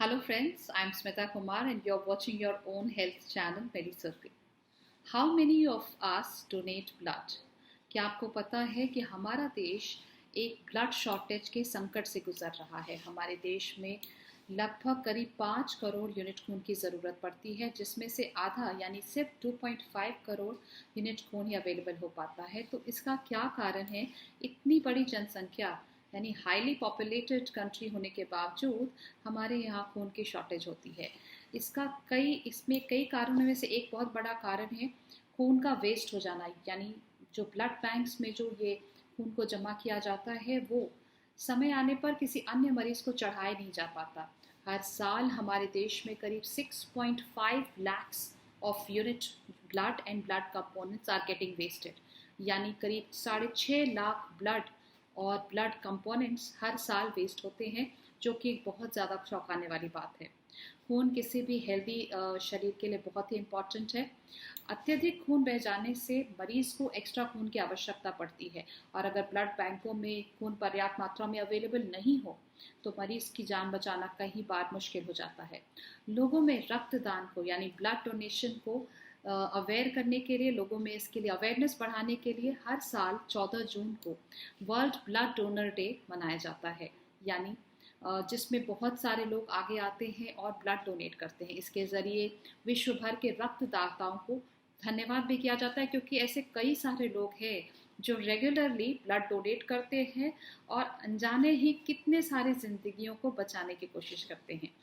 Hello friends, I'm Smita Kumar and you're watching your own health channel MediCircle. How many of us donate blood? क्या आपको पता है कि हमारा देश एक ब्लड शॉर्टेज के संकट से गुजर रहा है। हमारे देश में लगभग करीब 5 करोड़ यूनिट खून की ज़रूरत पड़ती है, जिसमें से आधा यानी सिर्फ 2.5 करोड़ यूनिट खून ही अवेलेबल हो पाता है। तो इसका क्या कारण है? इतनी बड़ी जनसंख्या यानी हाईली पॉपुलेटेड कंट्री होने के बावजूद हमारे यहाँ खून की शॉर्टेज होती है। इसमें कई कारणों में से एक बहुत बड़ा कारण है खून का वेस्ट हो जाना, यानी जो ब्लड बैंक्स में जो ये खून को जमा किया जाता है वो समय आने पर किसी अन्य मरीज को चढ़ाया नहीं जा पाता। हर साल हमारे देश में करीब 6.5 lakhs of unit blood and blood components are getting wasted, यानी करीब 6.5 लाख ब्लड और ब्लड कंपोनेंट्स हर साल वेस्ट होते हैं, जो कि एक बहुत ज़्यादा चौंकाने वाली बात है। खून किसी भी हेल्दी शरीर के लिए बहुत ही इम्पॉर्टेंट है। अत्यधिक खून बह जाने से मरीज को एक्स्ट्रा खून की आवश्यकता पड़ती है, और अगर ब्लड बैंकों में खून पर्याप्त मात्रा में अवेलेबल नहीं हो तो मरीज की जान बचाना कई बार मुश्किल हो जाता है। लोगों में रक्तदान को यानी ब्लड डोनेशन को अवेयर करने के लिए, लोगों में इसके लिए अवेयरनेस बढ़ाने के लिए हर साल 14 जून को वर्ल्ड ब्लड डोनर डे मनाया जाता है, यानी जिसमें बहुत सारे लोग आगे आते हैं और ब्लड डोनेट करते हैं। इसके ज़रिए विश्व भर के रक्तदाताओं को धन्यवाद भी किया जाता है, क्योंकि ऐसे कई सारे लोग हैं जो रेगुलरली ब्लड डोनेट करते हैं और अनजाने ही कितने सारी जिंदगियों को बचाने की कोशिश करते हैं।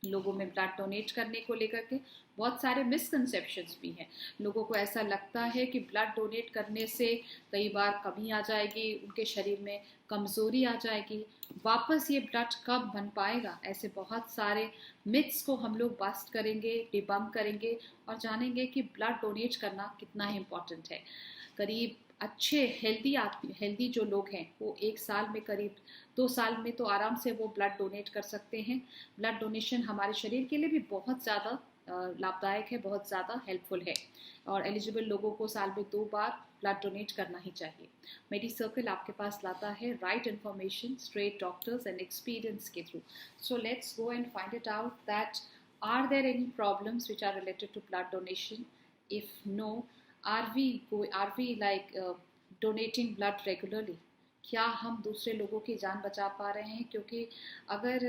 लोगों में ब्लड डोनेट करने को लेकर के बहुत सारे मिसकंसेप्शंस भी हैं। लोगों को ऐसा लगता है कि ब्लड डोनेट करने से कई बार कमी आ जाएगी, उनके शरीर में कमज़ोरी आ जाएगी, वापस ये ब्लड कब बन पाएगा। ऐसे बहुत सारे मिथ्स को हम लोग बस्ट करेंगे, डिबंक करेंगे और जानेंगे कि ब्लड डोनेट करना कितना इम्पॉर्टेंट है। करीब अच्छे हेल्दी जो लोग हैं वो एक साल में करीब 2 साल में तो आराम से वो ब्लड डोनेट कर सकते हैं। ब्लड डोनेशन हमारे शरीर के लिए भी बहुत ज़्यादा लाभदायक है, बहुत ज़्यादा हेल्पफुल है, और एलिजिबल लोगों को साल में 2 बार ब्लड डोनेट करना ही चाहिए। मेडिसर्कल आपके पास लाता है right information straight doctors and experience के थ्रू। So let's go and find it out that are there any problems which are related to blood donation. If no, are we like donating blood regularly? क्या हम दूसरे लोगों की जान बचा पा रहे हैं? क्योंकि अगर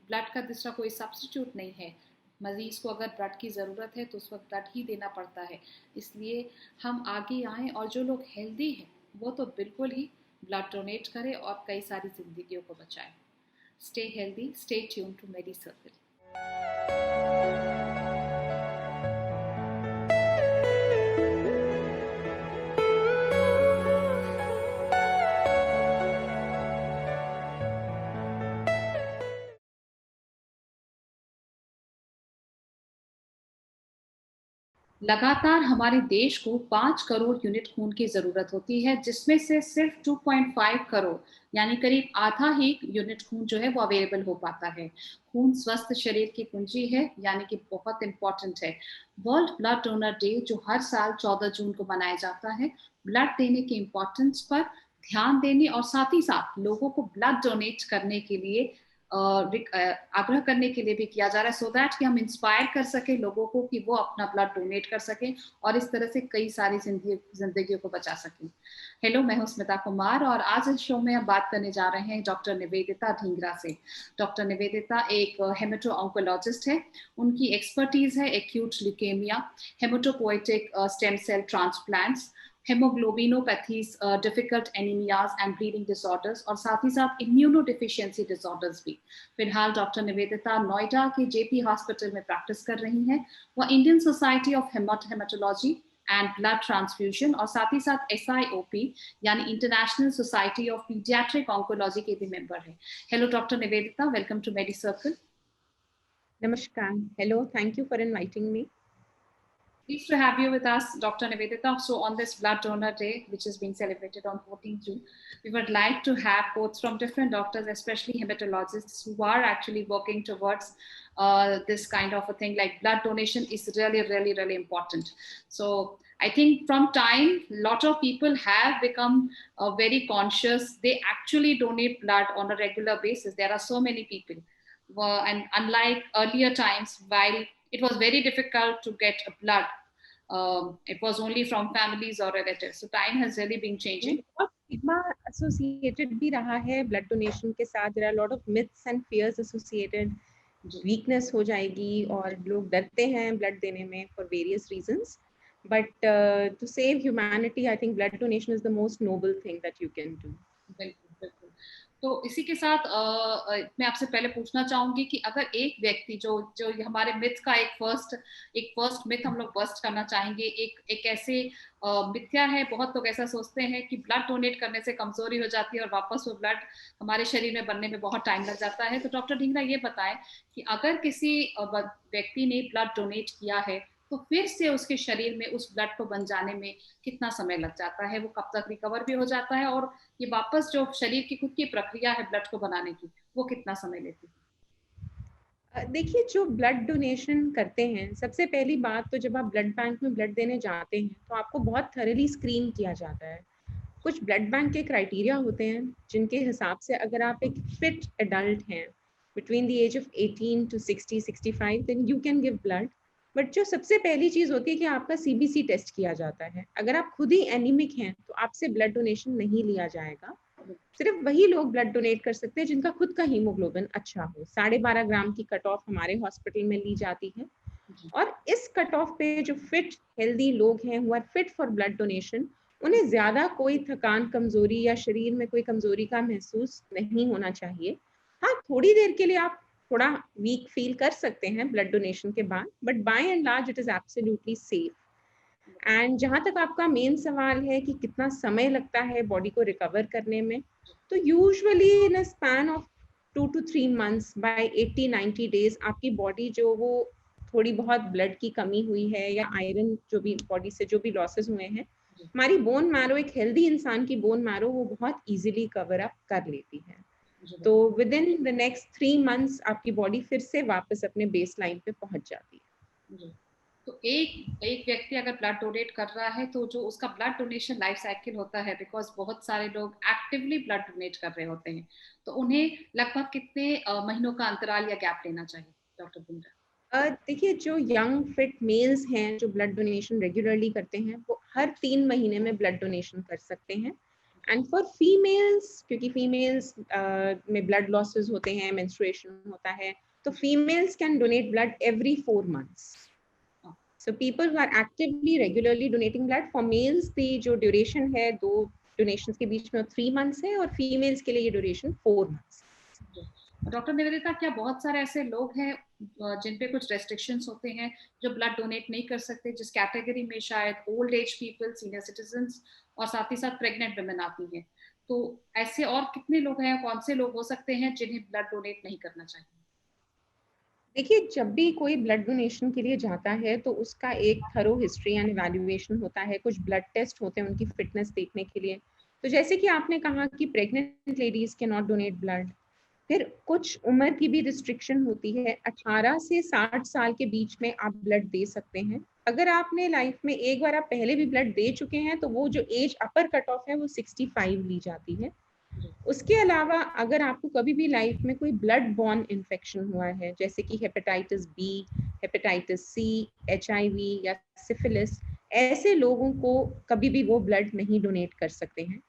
ब्लड का दूसरा कोई सब्स्टिट्यूट नहीं है, मरीज को अगर ब्लड की ज़रूरत है तो उस वक्त ब्लड ही देना पड़ता है। इसलिए हम आगे आएँ और जो लोग हेल्दी हैं वो तो बिल्कुल ही ब्लड डोनेट करें और कई सारी जिंदगियों को बचाएं। Stay healthy, stay tune to Medicircle. लगातार हमारे देश को 5 करोड़ यूनिट खून की जरूरत होती है, जिसमें से सिर्फ 2.5 करोड़ यानी करीब आधा ही यूनिट खून जो है वो अवेलेबल हो पाता है। खून स्वस्थ शरीर की कुंजी है, यानी कि बहुत इंपॉर्टेंट है। वर्ल्ड ब्लड डोनर डे जो हर साल 14 जून को मनाया जाता है, ब्लड देने की इम्पोर्टेंस पर ध्यान देने और साथ ही साथ लोगों को ब्लड डोनेट करने के लिए आग्रह करने के लिए भी किया जा रहा है, सो दैट कि हम इंस्पायर कर सके लोगों को कि वो अपना ब्लड डोनेट कर सकें और इस तरह से कई सारी जिंदगियों को बचा सकें। हेलो, मैं हूं स्मिता कुमार और आज इस शो में हम बात करने जा रहे हैं डॉक्टर निवेदिता ढींगरा से। डॉक्टर निवेदिता एक हेमेटो ऑन्कोलॉजिस्ट है। उनकी एक्सपर्टीज है acute leukaemia, haematopoietic stem cell transplants, haemoglobinopathies, difficult anaemias and bleeding disorders और साथ ही साथ इम्यूनोडिफिशियंसी डिसऑर्डर्स भी। फिलहाल डॉक्टर निवेदिता नोएडा के जेपी हॉस्पिटल में प्रैक्टिस कर रही हैं। वह Indian society of haematology and blood transfusion और साथ ही साथ SIOP यानी international society of paediatric oncology के भी मेंबर है। Hello doctor Nivedita, welcome to Medicircle. Namaskar. Hello, thank you for inviting me. Pleased to have you with us, Dr. Nivedita. So on this Blood Donor Day, which is being celebrated on 14th June, we would like to have quotes from different doctors, especially hematologists, who are actually working towards this kind of a thing. Like blood donation is really important. So I think from time, a lot of people have become very conscious. They actually donate blood on a regular basis. There are so many people. and unlike earlier times, while it was very difficult to get blood, it was only from families or relatives. So time has really been changing. बहुत stigma associated भी रहा है blood donation के साथ. There are lot of myths and fears associated. Weakness हो जाएगी और लोग डरते हैं ब्लड देने में for various reasons. But to save humanity I think blood donation is the most noble thing that you can do. बिल्कुल बिल्कुल. तो इसी के साथ मैं आपसे पहले पूछना चाहूंगी कि अगर एक व्यक्ति जो जो हमारे मिथ का एक फर्स्ट मिथ हम लोग बस्ट करना चाहेंगे. एक ऐसे मिथ्या है, बहुत लोग ऐसा सोचते हैं कि ब्लड डोनेट करने से कमजोरी हो जाती है और वापस वो ब्लड हमारे शरीर में बनने में बहुत टाइम लग जाता है. तो डॉक्टर ढींगरा ये बताएं कि अगर किसी व्यक्ति ने ब्लड डोनेट किया है तो फिर से उसके शरीर में उस ब्लड को बन जाने में कितना समय लग जाता है, वो कब तक रिकवर भी हो जाता है, और ये वापस जो शरीर की खुद की प्रक्रिया है ब्लड को बनाने की, वो कितना समय लेती है? देखिए, जो ब्लड डोनेशन करते हैं, सबसे पहली बात तो जब आप ब्लड बैंक में ब्लड देने जाते हैं तो आपको बहुत थॉरली स्क्रीन किया जाता है. कुछ ब्लड बैंक के क्राइटेरिया होते हैं जिनके हिसाब से अगर आप एक फिट एडल्ट हैं between the age of 18 to 60-65 then you can give blood. But जो सबसे पहली चीज होती है कि आपका सीबीसी टेस्ट किया जाता है. अगर आप खुद ही एनीमिक हैं तो आपसे ब्लड डोनेशन नहीं लिया जाएगा. सिर्फ वही लोग ब्लड डोनेट कर सकते हैं जिनका खुद का हीमोग्लोबिन अच्छा हो. 12.5 ग्राम की कट ऑफ हमारे हॉस्पिटल में ली जाती है. और इस कट ऑफ पे जो फिट हेल्दी लोग हैं who are fit for blood donation, उन्हें ज्यादा कोई थकान, कमजोरी या शरीर में कोई कमजोरी का महसूस नहीं होना चाहिए. हाँ, थोड़ी देर के लिए आप थोड़ा वीक फील कर सकते हैं ब्लड डोनेशन के बाद, but by and large it is absolutely safe. And जहाँ तक आपका मेन सवाल है कि कितना समय लगता है बॉडी को रिकवर करने में, तो usually in a span of 2 to 3 months, by 80-90 days आपकी बॉडी जो वो थोड़ी बहुत ब्लड की कमी हुई है या आयरन जो भी बॉडी से जो भी लॉसेस हुए हैं, हमारी बोन मैरो, एक हेल्दी इंसान की बोन मैरो वो बहुत इजीली कवर अप कर लेती है. तो with in the next 3 months आपकी बॉडी फिर से वापस अपने बेस लाइन पे पहुंच जाती है. तो एक व्यक्ति अगर ब्लड डोनेट कर रहा है तो जो उसका ब्लड डोनेशन लाइफ साइकिल होता है, बिकॉज बहुत सारे लोग एक्टिवली ब्लड डोनेट कर रहे होते हैं, तो उन्हें लगभग कितने महीनों का अंतराल या गैप लेना चाहिए डॉक्टर बिंद्रा? देखिए, जो यंग फिट मेल्स हैं जो ब्लड डोनेशन रेगुलरली करते हैं वो हर 3 महीने में ब्लड डोनेशन कर सकते हैं. एंड फॉर फीमेल्स, क्योंकि फीमेल्स में ब्लड लॉसेस होते हैं, मेंस्ट्रुएशन होता है, तो females can donate blood every 4 months. So people who are actively regularly donating blood, for males the जो ड्यूरेशन है दो डोनेशंस के बीच में 3 months है, और फीमेल्स के लिए ये ड्यूरेशन 4 months. डॉक्टर निवेदिता, क्या बहुत सारे ऐसे लोग हैं जिन पे कुछ रेस्ट्रिक्शंस होते हैं जो ब्लड डोनेट नहीं कर सकते, जिस कैटेगरी में शायद old age people, senior citizens और साथ ही साथ प्रेग्नेंट वुमेन आती हैं, तो ऐसे और कितने लोग हैं, कौन से लोग हो सकते हैं जिन्हें ब्लड डोनेट नहीं करना चाहिए? देखिए, जब भी कोई ब्लड डोनेशन के लिए जाता है तो उसका एक थरो हिस्ट्री एंड इवैल्यूएशन होता है. कुछ ब्लड टेस्ट होते हैं उनकी फिटनेस देखने के लिए. तो जैसे कि आपने कहा कि pregnant ladies can not donate blood. फिर कुछ उम्र की भी रिस्ट्रिक्शन होती है. 18 से 60 साल के बीच में आप ब्लड दे सकते हैं. अगर आपने लाइफ में एक बार आप पहले भी ब्लड दे चुके हैं तो वो जो एज अपर कट ऑफ है वो 65 ली जाती है. उसके अलावा अगर आपको कभी भी लाइफ में कोई ब्लड बॉर्न इन्फेक्शन हुआ है, जैसे कि hepatitis B, hepatitis C, HIV या सिफिलिस, ऐसे लोगों को कभी भी वो ब्लड नहीं डोनेट कर सकते हैं.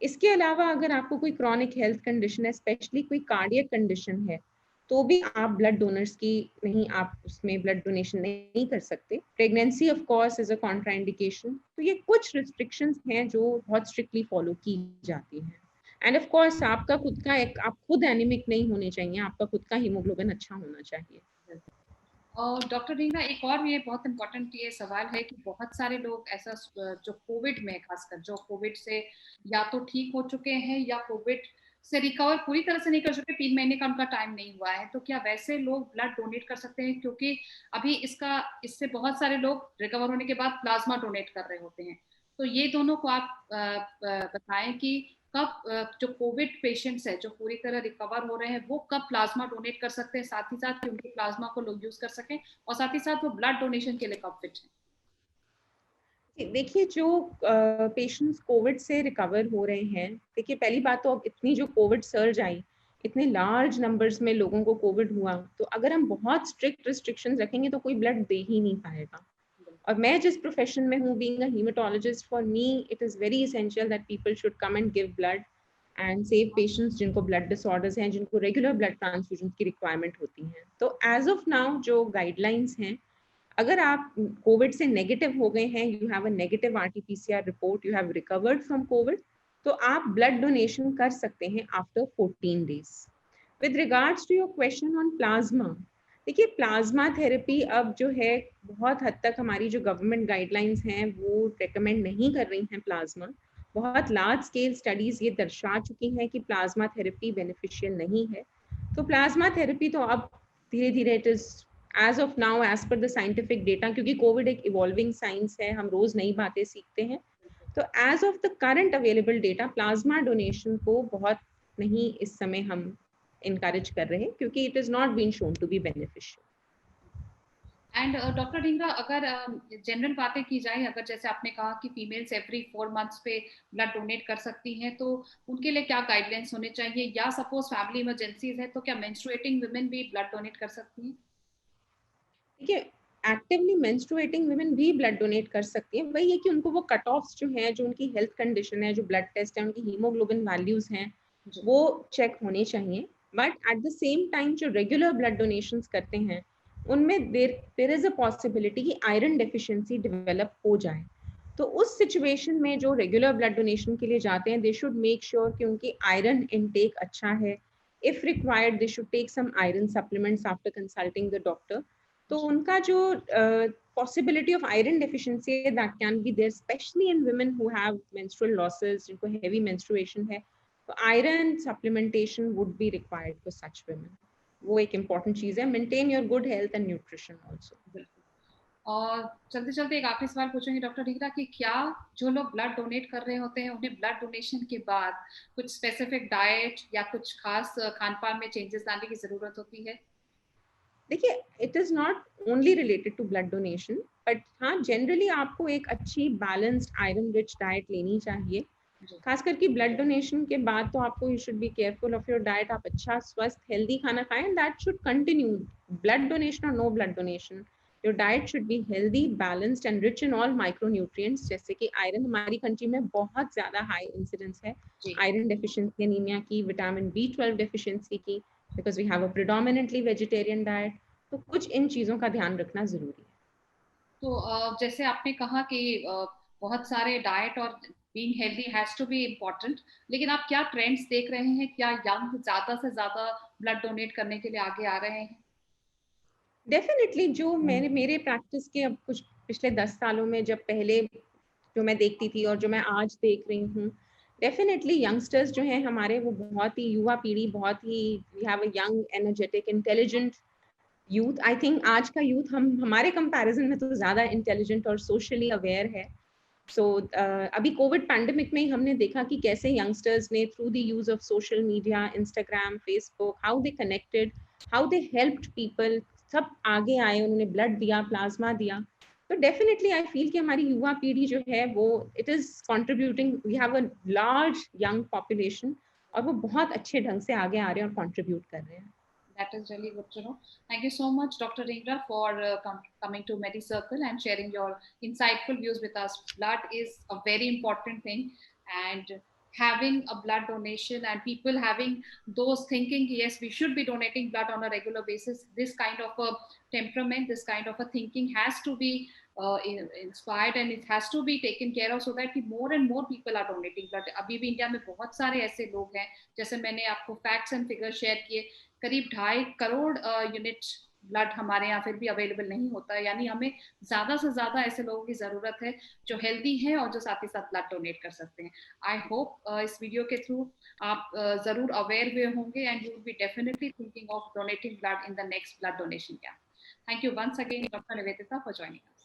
इसके अलावा अगर आपको कोई क्रॉनिक हेल्थ कंडीशन है, स्पेशली कोई कार्डियक कंडीशन है, तो भी आप ब्लड डोनर्स की नहीं, आप उसमें ब्लड डोनेशन नहीं कर सकते. Pregnancy of course is a contraindication. तो ये कुछ रिस्ट्रिक्शंस हैं जो बहुत स्ट्रिक्टली फॉलो की जाती हैं. एंड ऑफ कोर्स आपका खुद का एक, आप खुद एनीमिक नहीं होने चाहिए, आपका खुद का हीमोग्लोबिन अच्छा होना चाहिए. और डॉक्टर रीना, एक और ये बहुत इम्पोर्टेंट ये सवाल है कि बहुत सारे लोग ऐसा जो कोविड में, खासकर जो कोविड से या तो ठीक हो चुके हैं या कोविड से रिकवर पूरी तरह से नहीं कर चुके, 3 महीने का उनका टाइम नहीं हुआ है, तो क्या वैसे लोग ब्लड डोनेट कर सकते हैं? क्योंकि अभी इससे बहुत सारे लोग रिकवर होने के बाद प्लाज्मा डोनेट कर रहे होते हैं. तो ये दोनों को आप बताएं कि कब जो कोविड पेशेंट्स है जो पूरी तरह रिकवर हो रहे हैं वो कब प्लाज्मा डोनेट कर सकते हैं, साथ ही साथ कि उनके प्लाज्मा को लोग यूज कर सकें, और साथ ही साथ वो ब्लड डोनेशन के लिए कब फिट है? देखिए, जो पेशेंट्स कोविड से रिकवर हो रहे हैं, देखिए पहली बात तो अब इतनी जो कोविड सर्ज आई, इतने लार्ज नंबर्स में लोगों को कोविड हुआ, तो अगर हम बहुत स्ट्रिक्ट रिस्ट्रिक्शंस रखेंगे तो कोई ब्लड दे ही नहीं पाएगा। और मैं जिस प्रोफेशन में हूँ, being a haematologist, for me it is very essential that people should come and give blood and save patients जिनको ब्लड डिसऑर्डर्स हैं, जिनको रेगुलर ब्लड ट्रांसफ्यूजन की रिक्वायरमेंट होती है। तो एज ऑफ नाउ जो गाइडलाइंस हैं, अगर आप कोविड से नेगेटिव हो गए हैं, you have a negative RTPCR report, you have recovered from covid, तो आप ब्लड डोनेशन कर सकते हैं after 14 days. With regards to your question on plasma, देखिए प्लाज्मा थेरेपी अब जो है बहुत हद तक हमारी जो गवर्नमेंट गाइडलाइंस हैं वो रेकमेंड नहीं कर रही हैं प्लाज्मा। बहुत लार्ज स्केल स्टडीज ये दर्शा चुकी हैं कि प्लाज्मा थेरेपी बेनिफिशियल नहीं है। तो प्लाज्मा थेरेपी तो अब धीरे धीरे it is as of now as per the scientific data, क्योंकि कोविड एक इवॉल्विंग साइंस है, हम रोज नई बातें सीखते हैं, तो as of the current available data plasma donation को बहुत नहीं इस समय हम इनकरेज कर रहे हैं, क्योंकि it is not been shown to be beneficial. And doctor Dhingra, अगर जनरल बातें की जाए, अगर जैसे आपने कहा कि फीमेल्स एवरी 4 मंथ्स पे ब्लड डोनेट कर सकती हैं, तो उनके लिए क्या गाइडलाइंस होने चाहिए, या सपोज फैमिली इमरजेंसीज है तो क्या मेंस्ट्रुएटिंग वुमेन भी ब्लड डोनेट कर सकती हैं? देखिए एक्टिवली मेंस्ट्रुएटिंग वुमेन भी ब्लड डोनेट कर सकती है, वही है कि उनको वो कट ऑफ्स जो है, जो उनकी हेल्थ कंडीशन है, जो ब्लड टेस्ट है, उनकी हीमोग्लोबिन वैल्यूज हैं, वो चेक होने चाहिए। But at the same time जो रेगुलर ब्लड डोनेशंस करते हैं उनमें देर इज अ पॉसिबिलिटी कि आयरन डेफिशिएंसी डेवलप हो जाए। तो उस सिचुएशन में जो रेगुलर ब्लड डोनेशन के लिए जाते हैं, दे शुड मेक श्योर कि उनकी आयरन इनटेक अच्छा है। If required they should take some iron supplements after consulting the doctor. तो उनका जो possibility of iron deficiency that can be there, especially in women who have menstrual losses, जिनको heavy menstruation है, तो iron supplementation would be required for such women. वो एक important चीज है, maintain your good health and nutrition also. और चलते चलते एक आखिरी सवाल पूछूंगी डॉक्टर ढींगरा कि क्या जो लोग ब्लड डोनेट कर रहे होते हैं उन्हें ब्लड डोनेशन के बाद कुछ स्पेसिफिक डाइट या कुछ खास खान पान में चेंजेस लाने की जरूरत होती है? देखिए it is not only related to blood donation, but हाँ जनरली आपको एक अच्छी बैलेंस्ड आयरन रिच डाइट लेनी चाहिए। खास करके ब्लड डोनेशन के बाद तो आपको you should be careful of your diet, आप अच्छा स्वस्थ हेल्दी खाना खाएं, and that should continue, blood donation और no blood donation. Your diet should be healthy, balanced and rich in all micronutrients, जैसे कि आयरन हमारी कंट्री में बहुत ज्यादा हाई इंसिडेंस है आयरन डेफिशिएंसी एनीमिया की, विटामिन B12 डेफिशिएंसी की, because we have a predominantly vegetarian diet. तो कुछ इन चीजों का ध्यान रखना जरूरी है। तो जैसे आपने कहा कि बहुत सारे डाइट और being healthy has to be important, लेकिन आप क्या ट्रेंड्स देख रहे हैं, क्या यंग ज्यादा से ज्यादा ब्लड डोनेट करने के लिए आगे आ रहे हैं? डेफिनेटली जो मेरे प्रैक्टिस के अब कुछ पिछले 10 सालों में, जब पहले जो मैं देखती थी और जो मैं आज देख रही हूँ, डेफिनेटली यंगस्टर्स जो हैं हमारे, वो बहुत ही युवा पीढ़ी, बहुत ही we have a young energetic intelligent youth. I think आज का यूथ हम हमारे कंपैरिजन में तो ज्यादा इंटेलिजेंट और सोशली अवेयर है। सो अभी कोविड पैंडेमिक में ही हमने देखा कि कैसे यंगस्टर्स ने through the use of social media, Instagram, Facebook, how they connected, how they helped people, सब आगे आए, उन्होंने ब्लड दिया, प्लाज्मा दिया। तो डेफिनेटली आई फील कि हमारी युवा पीढ़ी जो है वो it is contributing, we have a large young population, और वो बहुत अच्छे ढंग से आगे आ रहे हैं और कंट्रीब्यूट कर रहे हैं। That is really good to know. Thank you so much, Dr. Ringra, for coming to MediCircle and sharing your insightful views with us. Blood is a very important thing, and having a blood donation and people having those thinking, yes, we should be donating blood on a regular basis. This kind of a temperament, this kind of a thinking has to be inspired, and it has to be taken care of so that more and more people are donating blood. अभी भी India में बहुत सारे ऐसे लोग हैं, जैसे मैंने आपको फैक्ट्स एंड फिगर शेयर किए, करीब 2.5 करोड़ यूनिट ब्लड हमारे यहाँ फिर भी अवेलेबल नहीं होता है। यानी हमें ज्यादा से ज्यादा ऐसे लोगों की जरूरत है जो हेल्दी हैं और जो साथ ही साथ ब्लड डोनेट कर सकते हैं। आई होप इस वीडियो के थ्रू आप जरूर अवेयर हुए होंगे and you will be definitely thinking of donating blood in the next blood donation camp. Thank you once again doctor Nivedita for joining us.